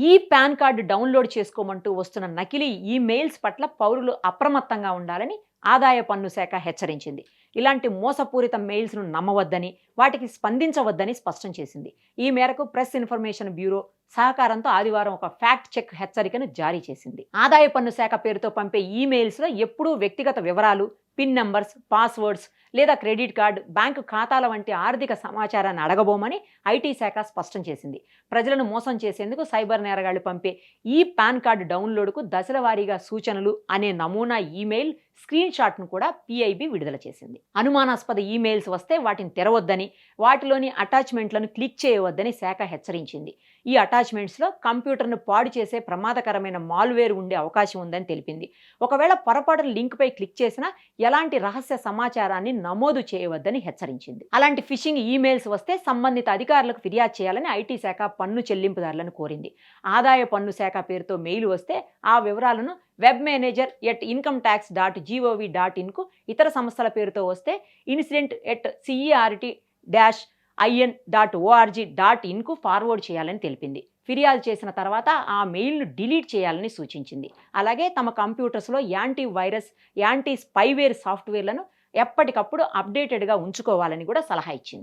ఈ pan card download చేసుకోమంటూ వస్తున్న నకిలీ ఈమెయిల్స్ పట్ల పౌరులు అప్రమత్తంగా ఉండాలని ఆదాయ పన్ను శాఖ హెచ్చరించింది. ఇలాంటి మోసపూరిత మెయిల్స్‌ను నమ్మవద్దని, వాటికి స్పందించవద్దని స్పష్టం చేసింది. ఈ మేరకు ప్రెస్ ఇన్ఫర్మేషన్ బ్యూరో సహకారంతో ఆదివారం ఒక ఫ్యాక్ట్ చెక్ హెచ్చరికను జారీ చేసింది. ఆదాయ పన్ను శాఖ పేరుతో పంపే ఈమెయిల్స్‌లో ఎప్పుడూ వ్యక్తిగత వివరాలు, పిన్ నంబర్స్, పాస్వర్డ్స్ లేదా క్రెడిట్ కార్డు, బ్యాంకు ఖాతాల వంటి ఆర్థిక సమాచారాన్ని అడగబోమని ఐటీ శాఖ స్పష్టం చేసింది. ప్రజలను మోసం చేసేందుకు సైబర్ నేరగాళ్లు పంపే ఈ పాన్ కార్డు డౌన్లోడ్కు దశల వారీగా సూచనలు అనే నమూనా ఈమెయిల్ స్క్రీన్ షాట్ను కూడా పిఐబి విడుదల చేసింది. అనుమానాస్పద ఈమెయిల్స్ వస్తే వాటిని తెరవద్దని, వాటిలోని అటాచ్మెంట్లను క్లిక్ చేయవద్దని శాఖ హెచ్చరించింది. ఈ అటాచ్మెంట్స్లో కంప్యూటర్ను పాడు చేసే ప్రమాదకరమైన మాల్వేర్ ఉండే అవకాశం ఉందని తెలిపింది. ఒకవేళ పొరపాటున లింక్పై క్లిక్ చేసినా ఎలాంటి రహస్య సమాచారాన్ని నమోదు చేయవద్దని హెచ్చరించింది. అలాంటి ఫిషింగ్ ఈమెయిల్స్ వస్తే సంబంధిత అధికారులకు ఫిర్యాదు చేయాలని ఐటీ శాఖ పన్ను చెల్లింపుదారులను కోరింది. ఆదాయ పన్ను శాఖ పేరుతో మెయిల్ వస్తే ఆ వివరాలను webmanager@incometax.gov.in ఇతర సంస్థల పేరుతో వస్తే incident@cert-in.org.in ఫార్వర్డ్ చేయాలని తెలిపింది. ఫిర్యాదు చేసిన తర్వాత ఆ మెయిల్ను డిలీట్ చేయాలని సూచించింది. అలాగే తమ కంప్యూటర్స్లో యాంటీ వైరస్, యాంటీ స్పైవేర్ సాఫ్ట్వేర్లను ఎప్పటికప్పుడు అప్డేటెడ్గా ఉంచుకోవాలని కూడా సలహా ఇచ్చింది.